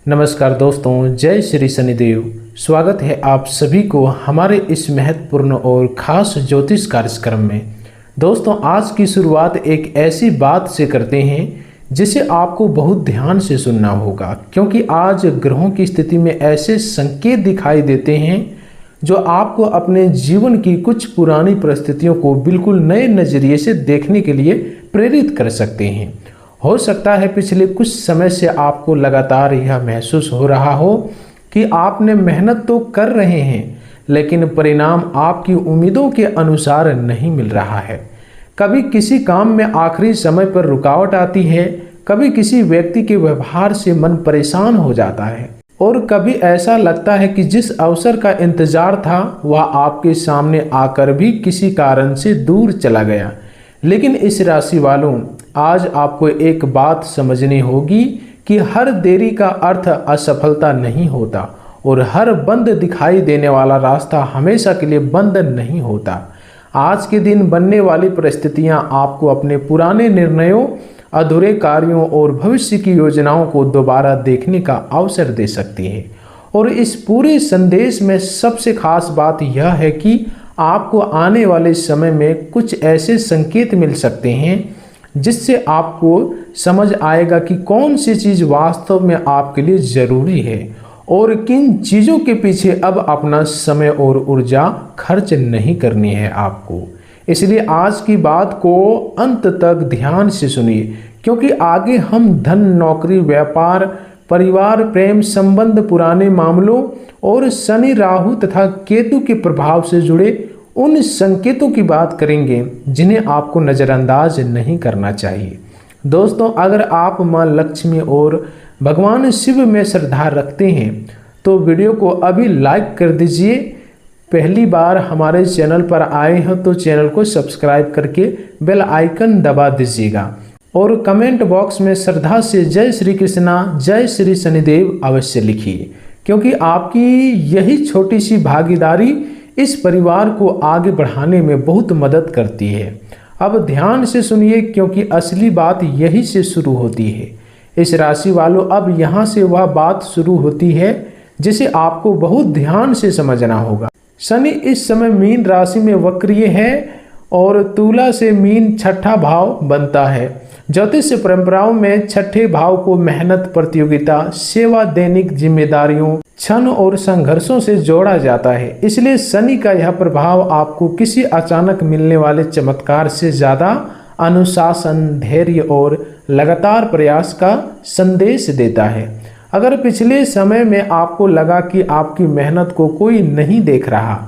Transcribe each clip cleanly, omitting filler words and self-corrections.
नमस्कार दोस्तों, जय श्री शनिदेव। स्वागत है आप सभी को हमारे इस महत्वपूर्ण और खास ज्योतिष कार्यक्रम में। दोस्तों, आज की शुरुआत एक ऐसी बात से करते हैं जिसे आपको बहुत ध्यान से सुनना होगा, क्योंकि आज ग्रहों की स्थिति में ऐसे संकेत दिखाई देते हैं जो आपको अपने जीवन की कुछ पुरानी परिस्थितियों को बिल्कुल नए नज़रिए से देखने के लिए प्रेरित कर सकते हैं। हो सकता है पिछले कुछ समय से आपको लगातार यह महसूस हो रहा हो कि आपने मेहनत तो कर रहे हैं, लेकिन परिणाम आपकी उम्मीदों के अनुसार नहीं मिल रहा है। कभी किसी काम में आखिरी समय पर रुकावट आती है, कभी किसी व्यक्ति के व्यवहार से मन परेशान हो जाता है, और कभी ऐसा लगता है कि जिस अवसर का इंतजार था वह आपके सामने आकर भी किसी कारण से दूर चला गया। लेकिन इस राशि वालों, आज आपको एक बात समझनी होगी कि हर देरी का अर्थ असफलता नहीं होता, और हर बंद दिखाई देने वाला रास्ता हमेशा के लिए बंद नहीं होता। आज के दिन बनने वाली परिस्थितियां आपको अपने पुराने निर्णयों, अधूरे कार्यों और भविष्य की योजनाओं को दोबारा देखने का अवसर दे सकती है। और इस पूरे संदेश में सबसे खास बात यह है कि आपको आने वाले समय में कुछ ऐसे संकेत मिल सकते हैं जिससे आपको समझ आएगा कि कौन सी चीज़ वास्तव में आपके लिए ज़रूरी है और किन चीज़ों के पीछे अब अपना समय और ऊर्जा खर्च नहीं करनी है आपको। इसलिए आज की बात को अंत तक ध्यान से सुनिए, क्योंकि आगे हम धन, नौकरी, व्यापार, परिवार, प्रेम संबंध, पुराने मामलों और शनि, राहु तथा केतु के प्रभाव से जुड़े उन संकेतों की बात करेंगे जिन्हें आपको नज़रअंदाज नहीं करना चाहिए। दोस्तों, अगर आप मां लक्ष्मी और भगवान शिव में श्रद्धा रखते हैं तो वीडियो को अभी लाइक कर दीजिए। पहली बार हमारे चैनल पर आए हैं तो चैनल को सब्सक्राइब करके बेल आइकन दबा दीजिएगा, और कमेंट बॉक्स में श्रद्धा से जय श्री कृष्णा, जय श्री शनिदेव अवश्य लिखिए, क्योंकि आपकी यही छोटी सी भागीदारी इस परिवार को आगे बढ़ाने में बहुत मदद करती है। अब ध्यान से सुनिए, क्योंकि असली बात यही से शुरू होती है। इस राशि वालों, अब यहाँ से वह बात शुरू होती है जिसे आपको बहुत ध्यान से समझना होगा। शनि इस समय मीन राशि में वक्रीय है और तुला से मीन छठा भाव बनता है। ज्योतिष परंपराओं में छठे भाव को मेहनत, प्रतियोगिता, सेवा, दैनिक जिम्मेदारियों, क्षण और संघर्षों से जोड़ा जाता है। इसलिए शनि का यह प्रभाव आपको किसी अचानक मिलने वाले चमत्कार से ज़्यादा अनुशासन, धैर्य और लगातार प्रयास का संदेश देता है। अगर पिछले समय में आपको लगा कि आपकी मेहनत को कोई नहीं देख रहा,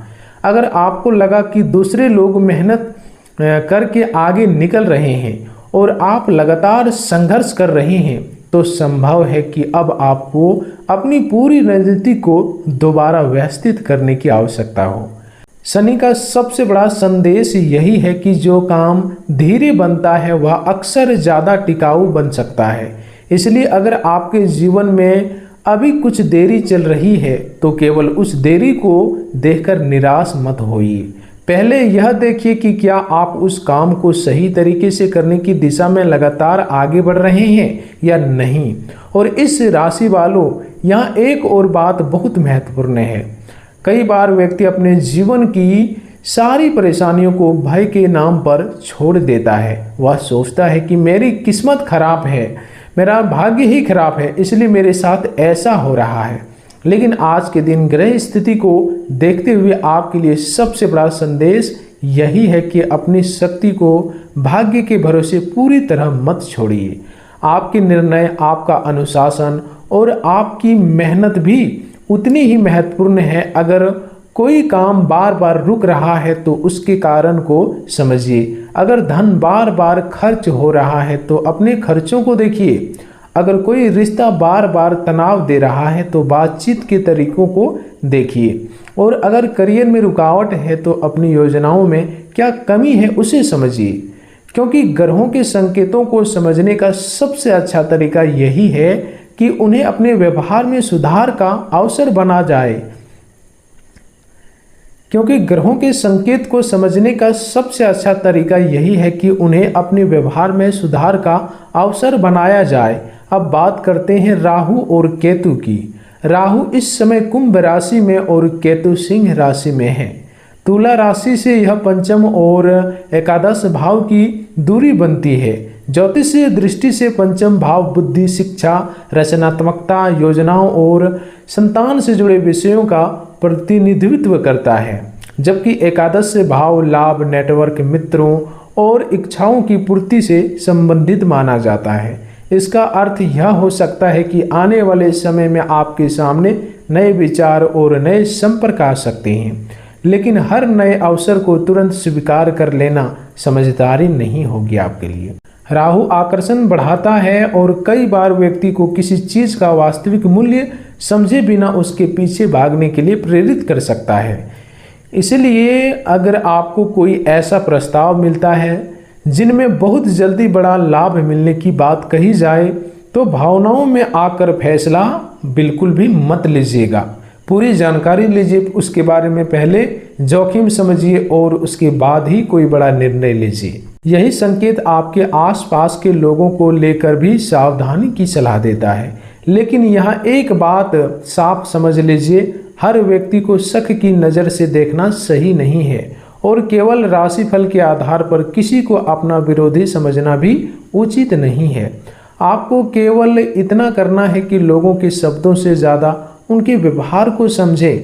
अगर आपको लगा कि दूसरे लोग मेहनत करके आगे निकल रहे हैं और आप लगातार संघर्ष कर रहे हैं, तो संभव है कि अब आपको अपनी पूरी रणनीति को दोबारा व्यवस्थित करने की आवश्यकता हो। शनि का सबसे बड़ा संदेश यही है कि जो काम धीरे बनता है वह अक्सर ज़्यादा टिकाऊ बन सकता है। इसलिए अगर आपके जीवन में अभी कुछ देरी चल रही है तो केवल उस देरी को देखकर निराश मत होइए। पहले यह देखिए कि क्या आप उस काम को सही तरीके से करने की दिशा में लगातार आगे बढ़ रहे हैं या नहीं। और इस राशि वालों, यहाँ एक और बात बहुत महत्वपूर्ण है। कई बार व्यक्ति अपने जीवन की सारी परेशानियों को भय के नाम पर छोड़ देता है। वह सोचता है कि मेरी किस्मत खराब है, मेरा भाग्य ही खराब है, इसलिए मेरे साथ ऐसा हो रहा है। लेकिन आज के दिन ग्रह स्थिति को देखते हुए आपके लिए सबसे बड़ा संदेश यही है कि अपनी शक्ति को भाग्य के भरोसे पूरी तरह मत छोड़िए। आपके निर्णय, आपका अनुशासन और आपकी मेहनत भी उतनी ही महत्वपूर्ण है। अगर कोई काम बार बार रुक रहा है तो उसके कारण को समझिए। अगर धन बार बार खर्च हो रहा है तो अपने खर्चों को देखिए। अगर कोई रिश्ता बार बार तनाव दे रहा है तो बातचीत के तरीकों को देखिए। और अगर करियर में रुकावट है तो अपनी योजनाओं में क्या कमी है उसे समझिए, क्योंकि ग्रहों के संकेतों को समझने का सबसे अच्छा तरीका यही है कि उन्हें अपने व्यवहार में सुधार का अवसर बना जाए। क्योंकि ग्रहों के संकेत को समझने का सबसे अच्छा तरीका यही है कि उन्हें अपने व्यवहार में सुधार का अवसर बनाया जाए। अब बात करते हैं राहु और केतु की। राहु इस समय कुंभ राशि में और केतु सिंह राशि में है। तुला राशि से यह पंचम और एकादश भाव की दूरी बनती है। ज्योतिषीय दृष्टि से पंचम भाव बुद्धि, शिक्षा, रचनात्मकता, योजनाओं और संतान से जुड़े विषयों का प्रतिनिधित्व करता है, जबकि एकादश भाव लाभ, नेटवर्क, मित्रों और इच्छाओं की पूर्ति से संबंधित माना जाता है। इसका अर्थ यह हो सकता है कि आने वाले समय में आपके सामने नए विचार और नए संपर्क आ सकते हैं, लेकिन हर नए अवसर को तुरंत स्वीकार कर लेना समझदारी नहीं होगी आपके लिए। राहु आकर्षण बढ़ाता है और कई बार व्यक्ति को किसी चीज का वास्तविक मूल्य समझे बिना उसके पीछे भागने के लिए प्रेरित कर सकता है। इसलिए अगर आपको कोई ऐसा प्रस्ताव मिलता है जिनमें बहुत जल्दी बड़ा लाभ मिलने की बात कही जाए, तो भावनाओं में आकर फैसला बिल्कुल भी मत लीजिएगा। पूरी जानकारी लीजिए, उसके बारे में पहले जोखिम समझिए और उसके बाद ही कोई बड़ा निर्णय लीजिए। यही संकेत आपके आसपास के लोगों को लेकर भी सावधानी की सलाह देता है। लेकिन यहाँ एक बात साफ समझ लीजिए, हर व्यक्ति को शक की नज़र से देखना सही नहीं है और केवल राशिफल के आधार पर किसी को अपना विरोधी समझना भी उचित नहीं है। आपको केवल इतना करना है कि लोगों के शब्दों से ज़्यादा उनके व्यवहार को समझे।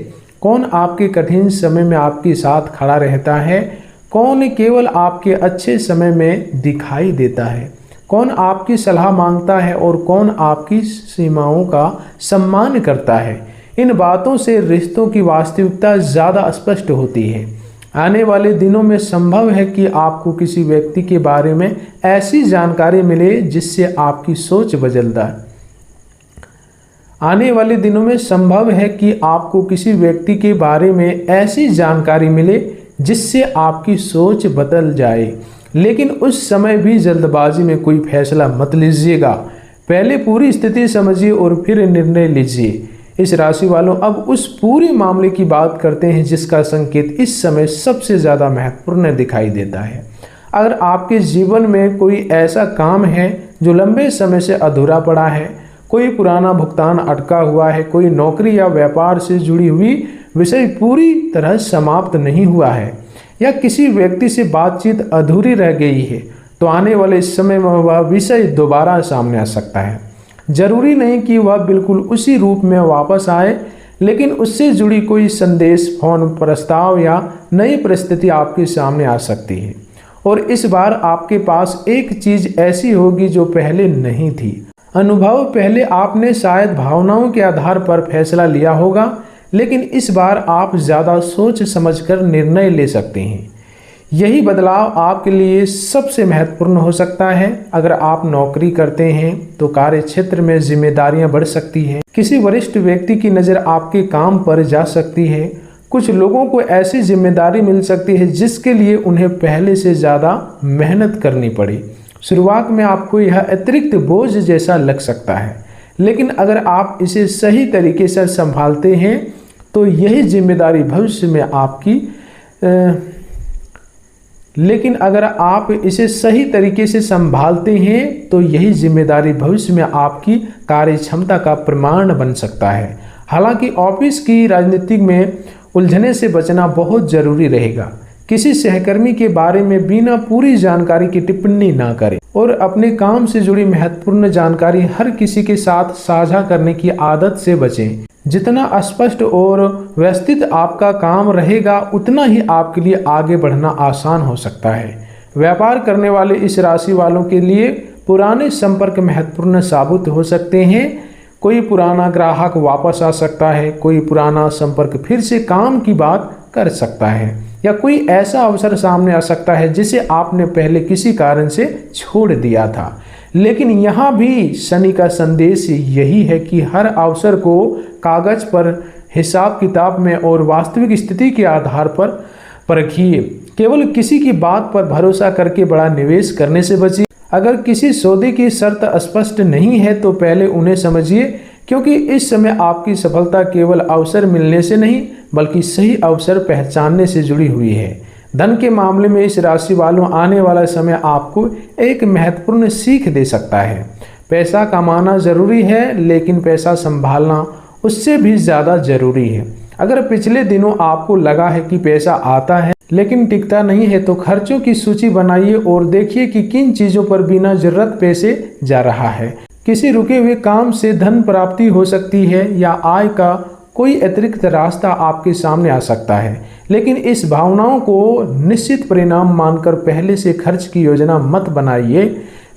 कौन आपके कठिन समय में आपके साथ खड़ा रहता है, कौन केवल आपके अच्छे समय में दिखाई देता है, कौन आपकी सलाह मांगता है और कौन आपकी सीमाओं का सम्मान करता है। इन बातों से रिश्तों की वास्तविकता ज़्यादा स्पष्ट होती है। आने वाले दिनों में संभव है कि आपको किसी व्यक्ति के बारे में ऐसी जानकारी मिले जिससे आपकी सोच बदल जाए। आने वाले दिनों में संभव है कि आपको किसी व्यक्ति के बारे में ऐसी जानकारी मिले जिससे आपकी सोच बदल जाए, लेकिन उस समय भी जल्दबाजी में कोई फैसला मत लीजिएगा। पहले पूरी स्थिति समझिए और फिर निर्णय लीजिए। इस राशि वालों, अब उस पूरे मामले की बात करते हैं जिसका संकेत इस समय सबसे ज़्यादा महत्वपूर्ण दिखाई देता है। अगर आपके जीवन में कोई ऐसा काम है जो लंबे समय से अधूरा पड़ा है, कोई पुराना भुगतान अटका हुआ है, कोई नौकरी या व्यापार से जुड़ी हुई विषय पूरी तरह समाप्त नहीं हुआ है, या किसी व्यक्ति से बातचीत अधूरी रह गई है, तो आने वाले समय में वह विषय दोबारा सामने आ सकता है। जरूरी नहीं कि वह बिल्कुल उसी रूप में वापस आए, लेकिन उससे जुड़ी कोई संदेश, फोन, प्रस्ताव या नई परिस्थिति आपके सामने आ सकती है। और इस बार आपके पास एक चीज ऐसी होगी जो पहले नहीं थी। अनुभव पहले आपने शायद भावनाओं के आधार पर फैसला लिया होगा, लेकिन इस बार आप ज़्यादा सोच समझकर निर्णय ले सकते हैं। यही बदलाव आपके लिए सबसे महत्वपूर्ण हो सकता है। अगर आप नौकरी करते हैं तो कार्य क्षेत्र में जिम्मेदारियां बढ़ सकती हैं। किसी वरिष्ठ व्यक्ति की नज़र आपके काम पर जा सकती है। कुछ लोगों को ऐसी जिम्मेदारी मिल सकती है जिसके लिए उन्हें पहले से ज़्यादा मेहनत करनी पड़ी। शुरुआत में आपको यह अतिरिक्त बोझ जैसा लग सकता है, लेकिन अगर आप इसे सही तरीके से संभालते हैं तो यही जिम्मेदारी भविष्य में आपकी कार्य क्षमता का प्रमाण बन सकता है। हालांकि ऑफिस की राजनीति में उलझने से बचना बहुत जरूरी रहेगा। किसी सहकर्मी के बारे में बिना पूरी जानकारी की टिप्पणी ना करें और अपने काम से जुड़ी महत्वपूर्ण जानकारी हर किसी के साथ साझा करने की आदत से बचें। जितना स्पष्ट और व्यवस्थित आपका काम रहेगा, उतना ही आपके लिए आगे बढ़ना आसान हो सकता है। व्यापार करने वाले इस राशि वालों के लिए पुराने संपर्क महत्वपूर्ण साबित हो सकते हैं। कोई पुराना ग्राहक वापस आ सकता है, कोई पुराना संपर्क फिर से काम की बात कर सकता है, या कोई ऐसा अवसर सामने आ सकता है जिसे आपने पहले किसी कारण से छोड़ दिया था। लेकिन यहाँ भी शनि का संदेश यही है कि हर अवसर को कागज पर, हिसाब किताब में और वास्तविक स्थिति के आधार पर परखिए। केवल किसी की बात पर भरोसा करके बड़ा निवेश करने से बचिए। अगर किसी सौदे की शर्त स्पष्ट नहीं है तो पहले उन्हें समझिए, क्योंकि इस समय आपकी सफलता केवल अवसर मिलने से नहीं बल्कि सही अवसर पहचानने से जुड़ी हुई है। धन के मामले में इस राशि वालों, आने वाला समय आपको एक महत्वपूर्ण सीख दे सकता है। पैसा कमाना ज़रूरी है, लेकिन पैसा संभालना उससे भी ज़्यादा ज़रूरी है। अगर पिछले दिनों आपको लगा है कि पैसा आता है लेकिन टिकता नहीं है, तो खर्चों की सूची बनाइए और देखिए कि किन चीज़ों पर बिना जरूरत पैसे जा रहा है। किसी रुके हुए काम से धन प्राप्ति हो सकती है या आय का कोई अतिरिक्त रास्ता आपके सामने आ सकता है, लेकिन इस भावनाओं को निश्चित परिणाम मानकर पहले से खर्च की योजना मत बनाइए।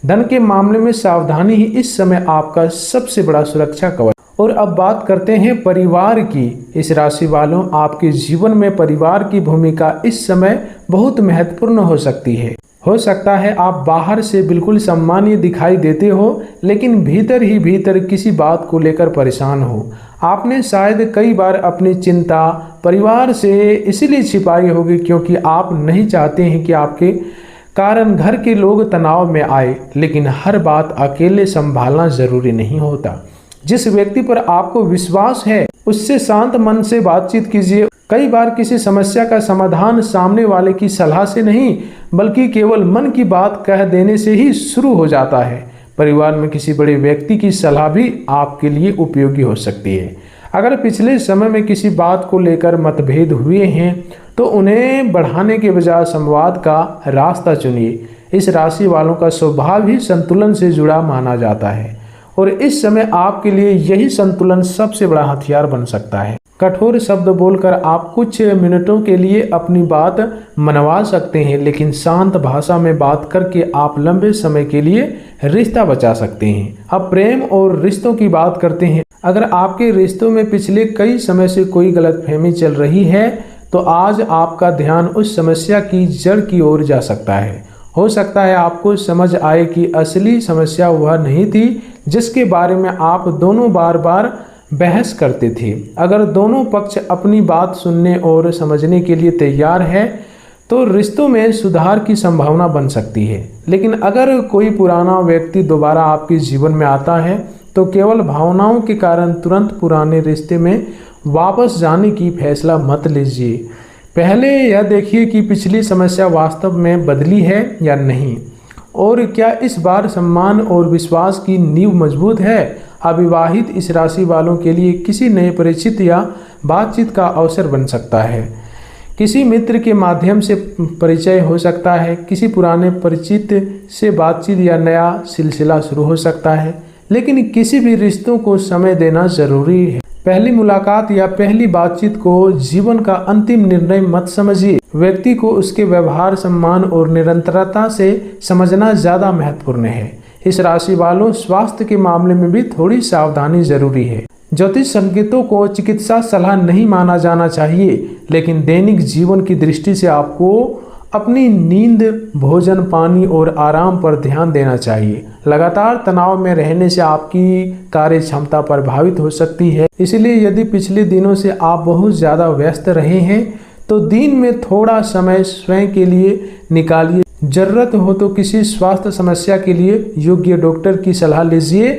धन के मामले में सावधानी ही इस समय आपका सबसे बड़ा सुरक्षा कवच। और अब बात करते हैं परिवार की। इस राशि वालों, आपके जीवन में परिवार की भूमिका इस समय बहुत महत्वपूर्ण हो सकती है। हो सकता है आप बाहर से बिल्कुल सम्मानीय दिखाई देते हो, लेकिन भीतर ही भीतर किसी बात को लेकर परेशान हो। आपने शायद कई बार अपनी चिंता परिवार से इसलिए छिपाई होगी क्योंकि आप नहीं चाहते हैं कि आपके कारण घर के लोग तनाव में आए, लेकिन हर बात अकेले संभालना जरूरी नहीं होता। जिस व्यक्ति पर आपको विश्वास है उससे शांत मन से बातचीत कीजिए। कई बार किसी समस्या का समाधान सामने वाले की सलाह से नहीं, बल्कि केवल मन की बात कह देने से ही शुरू हो जाता है। परिवार में किसी बड़े व्यक्ति की सलाह भी आपके लिए उपयोगी हो सकती है। अगर पिछले समय में किसी बात को लेकर मतभेद हुए हैं तो उन्हें बढ़ाने के बजाय संवाद का रास्ता चुनिए। इस राशि वालों का स्वभाव ही संतुलन से जुड़ा माना जाता है और इस समय आपके लिए यही संतुलन सबसे बड़ा हथियार बन सकता है। कठोर शब्द बोलकर आप कुछ मिनटों के लिए अपनी बात मनवा सकते हैं, लेकिन शांत भाषा में बात करके आप लंबे समय के लिए रिश्ता बचा सकते हैं। अब प्रेम और रिश्तों की बात करते हैं। अगर आपके रिश्तों में पिछले कई समय से कोई गलतफहमी चल रही है तो आज आपका ध्यान उस समस्या की जड़ की ओर जा सकता है। हो सकता है आपको समझ आए कि असली समस्या वह नहीं थी जिसके बारे में आप दोनों बार बार बहस करते थे। अगर दोनों पक्ष अपनी बात सुनने और समझने के लिए तैयार है तो रिश्तों में सुधार की संभावना बन सकती है। लेकिन अगर कोई पुराना व्यक्ति दोबारा आपके जीवन में आता है तो केवल भावनाओं के कारण तुरंत पुराने रिश्ते में वापस जाने की फैसला मत लीजिए। पहले यह देखिए कि पिछली समस्या वास्तव में बदली है या नहीं, और क्या इस बार सम्मान और विश्वास की नींव मजबूत है। अविवाहित इस राशि वालों के लिए किसी नए परिचित या बातचीत का अवसर बन सकता है। किसी मित्र के माध्यम से परिचय हो सकता है, किसी पुराने परिचित से बातचीत या नया सिलसिला शुरू हो सकता है, लेकिन किसी भी रिश्तों को समय देना जरूरी है। पहली मुलाकात या पहली बातचीत को जीवन का अंतिम निर्णय मत समझिए। व्यक्ति को उसके व्यवहार, सम्मान और निरंतरता से समझना ज़्यादा महत्वपूर्ण है। इस राशि वालों, स्वास्थ्य के मामले में भी थोड़ी सावधानी जरूरी है। ज्योतिष संकेतों को चिकित्सा सलाह नहीं माना जाना चाहिए, लेकिन दैनिक जीवन की दृष्टि से आपको अपनी नींद, भोजन, पानी और आराम पर ध्यान देना चाहिए। लगातार तनाव में रहने से आपकी कार्य क्षमता प्रभावित हो सकती है। इसलिए यदि पिछले दिनों से आप बहुत ज़्यादा व्यस्त रहे हैं तो दिन में थोड़ा समय स्वयं के लिए निकालिए। जरूरत हो तो किसी स्वास्थ्य समस्या के लिए योग्य डॉक्टर की सलाह लीजिए।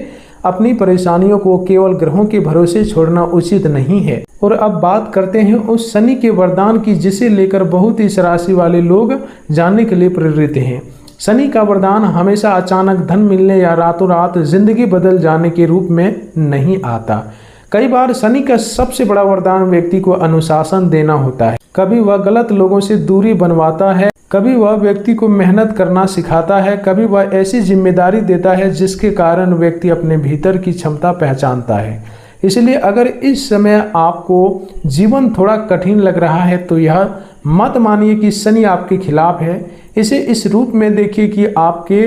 अपनी परेशानियों को केवल ग्रहों के भरोसे छोड़ना उचित नहीं है। और अब बात करते हैं उस शनि के वरदान की, जिसे लेकर बहुत इस राशि वाले लोग जानने के लिए प्रेरित हैं। शनि का वरदान हमेशा अचानक धन मिलने या रातों रात जिंदगी बदल जाने के रूप में नहीं आता। कई बार शनि का सबसे बड़ा वरदान व्यक्ति को अनुशासन देना होता है। कभी वह गलत लोगों से दूरी बनवाता है, कभी वह व्यक्ति को मेहनत करना सिखाता है, कभी वह ऐसी जिम्मेदारी देता है जिसके कारण व्यक्ति अपने भीतर की क्षमता पहचानता है। इसलिए अगर इस समय आपको जीवन थोड़ा कठिन लग रहा है तो यह मत मानिए कि शनि आपके खिलाफ है। इसे इस रूप में देखिए कि आपके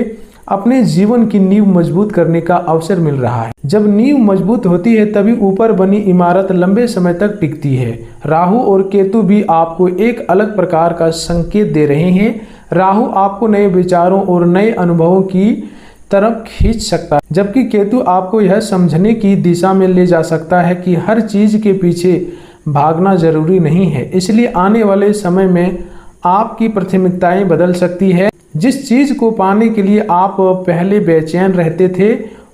अपने जीवन की नींव मजबूत करने का अवसर मिल रहा है। जब नींव मजबूत होती है तभी ऊपर बनी इमारत लंबे समय तक टिकती है। राहु और केतु भी आपको एक अलग प्रकार का संकेत दे रहे हैं। राहु आपको नए विचारों और नए अनुभवों की तरफ खींच सकता है, जबकि केतु आपको यह समझने की दिशा में ले जा सकता है कि हर चीज के पीछे भागना जरूरी नहीं है। इसलिए आने वाले समय में आपकी प्राथमिकताएं बदल सकती है। जिस चीज को पाने के लिए आप पहले बेचैन रहते थे,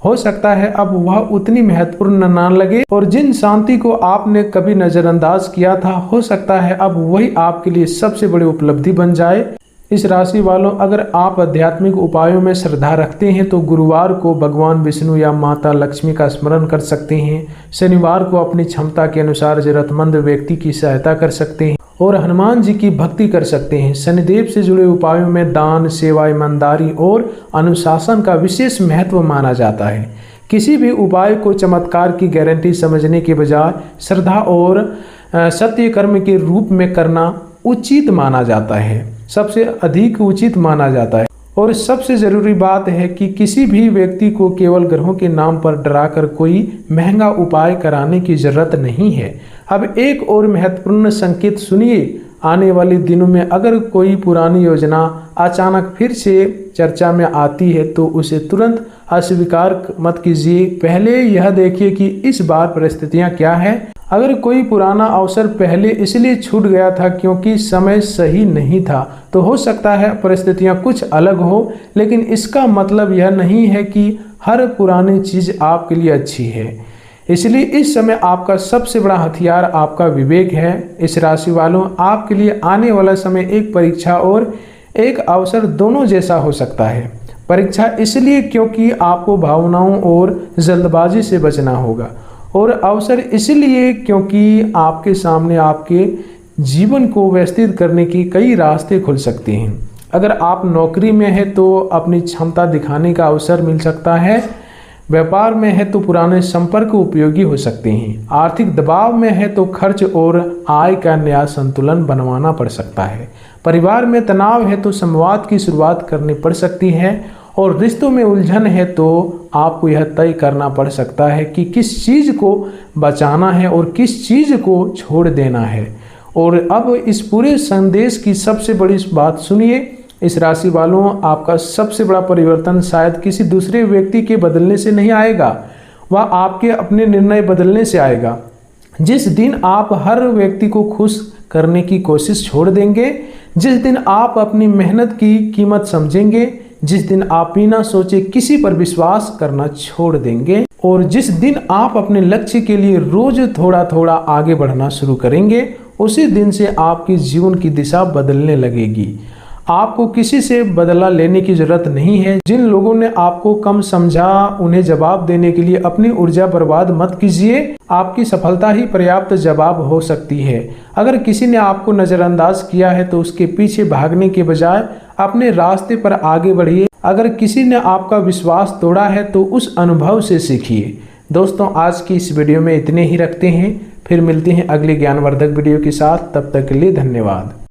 हो सकता है अब वह उतनी महत्वपूर्ण न लगे, और जिन शांति को आपने कभी नजरअंदाज किया था, हो सकता है अब वही आपके लिए सबसे बड़ी उपलब्धि बन जाए। इस राशि वालों, अगर आप आध्यात्मिक उपायों में श्रद्धा रखते हैं तो गुरुवार को भगवान विष्णु या माता लक्ष्मी का स्मरण कर सकते हैं। शनिवार को अपनी क्षमता के अनुसार जरूरतमंद व्यक्ति की सहायता कर सकते हैं और हनुमान जी की भक्ति कर सकते हैं। शनिदेव से जुड़े उपायों में दान, सेवा, ईमानदारी और अनुशासन का विशेष महत्व माना जाता है। किसी भी उपाय को चमत्कार की गारंटी समझने के बजाय श्रद्धा और सत्य कर्म के रूप में करना उचित माना जाता है, सबसे अधिक उचित माना जाता है। और सबसे ज़रूरी बात है कि किसी भी व्यक्ति को केवल ग्रहों के नाम पर डराकर कोई महंगा उपाय कराने की ज़रूरत नहीं है। अब एक और महत्वपूर्ण संकेत सुनिए, आने वाले दिनों में अगर कोई पुरानी योजना अचानक फिर से चर्चा में आती है तो उसे तुरंत अस्वीकार मत कीजिए। पहले यह देखिए कि इस बार परिस्थितियां क्या है। अगर कोई पुराना अवसर पहले इसलिए छूट गया था क्योंकि समय सही नहीं था, तो हो सकता है परिस्थितियां कुछ अलग हो, लेकिन इसका मतलब यह नहीं है कि हर पुरानी चीज़ आपके लिए अच्छी है। इसलिए इस समय आपका सबसे बड़ा हथियार आपका विवेक है। इस राशि वालों, आपके लिए आने वाला समय एक परीक्षा और एक अवसर दोनों जैसा हो सकता है। परीक्षा इसलिए क्योंकि आपको भावनाओं और जल्दबाजी से बचना होगा, और अवसर इसलिए क्योंकि आपके सामने आपके जीवन को व्यवस्थित करने के कई रास्ते खुल सकते हैं। अगर आप नौकरी में हैं तो अपनी क्षमता दिखाने का अवसर मिल सकता है। व्यापार में है तो पुराने संपर्क उपयोगी हो सकते हैं। आर्थिक दबाव में है तो खर्च और आय का नया संतुलन बनवाना पड़ सकता है। परिवार में तनाव है तो संवाद की शुरुआत करनी पड़ सकती है। और रिश्तों में उलझन है तो आपको यह तय करना पड़ सकता है कि किस चीज़ को बचाना है और किस चीज़ को छोड़ देना है। और अब इस पूरे संदेश की सबसे बड़ी बात सुनिए, इस राशि वालों, आपका सबसे बड़ा परिवर्तन शायद किसी दूसरे व्यक्ति के बदलने से नहीं आएगा, वह आपके अपने निर्णय बदलने से आएगा। जिस दिन आप हर व्यक्ति को खुश करने की कोशिश छोड़ देंगे, जिस दिन आप अपनी मेहनत की कीमत समझेंगे, जिस दिन आप बिना सोचे किसी पर विश्वास करना छोड़ देंगे, और जिस दिन आप अपने लक्ष्य के लिए रोज थोड़ा थोड़ा आगे बढ़ना शुरू करेंगे, उसी दिन से आपकी जीवन की दिशा बदलने लगेगी। आपको किसी से बदला लेने की जरूरत नहीं है। जिन लोगों ने आपको कम समझा, उन्हें जवाब देने के लिए अपनी ऊर्जा बर्बाद मत कीजिए। आपकी सफलता ही पर्याप्त जवाब हो सकती है। अगर किसी ने आपको नज़रअंदाज किया है तो उसके पीछे भागने के बजाय अपने रास्ते पर आगे बढ़िए। अगर किसी ने आपका विश्वास तोड़ा है तो उस अनुभव से सीखिए। दोस्तों, आज की इस वीडियो में इतने ही रखते हैं, फिर मिलते हैं अगले ज्ञानवर्धक वीडियो के साथ। तब तक के लिए धन्यवाद।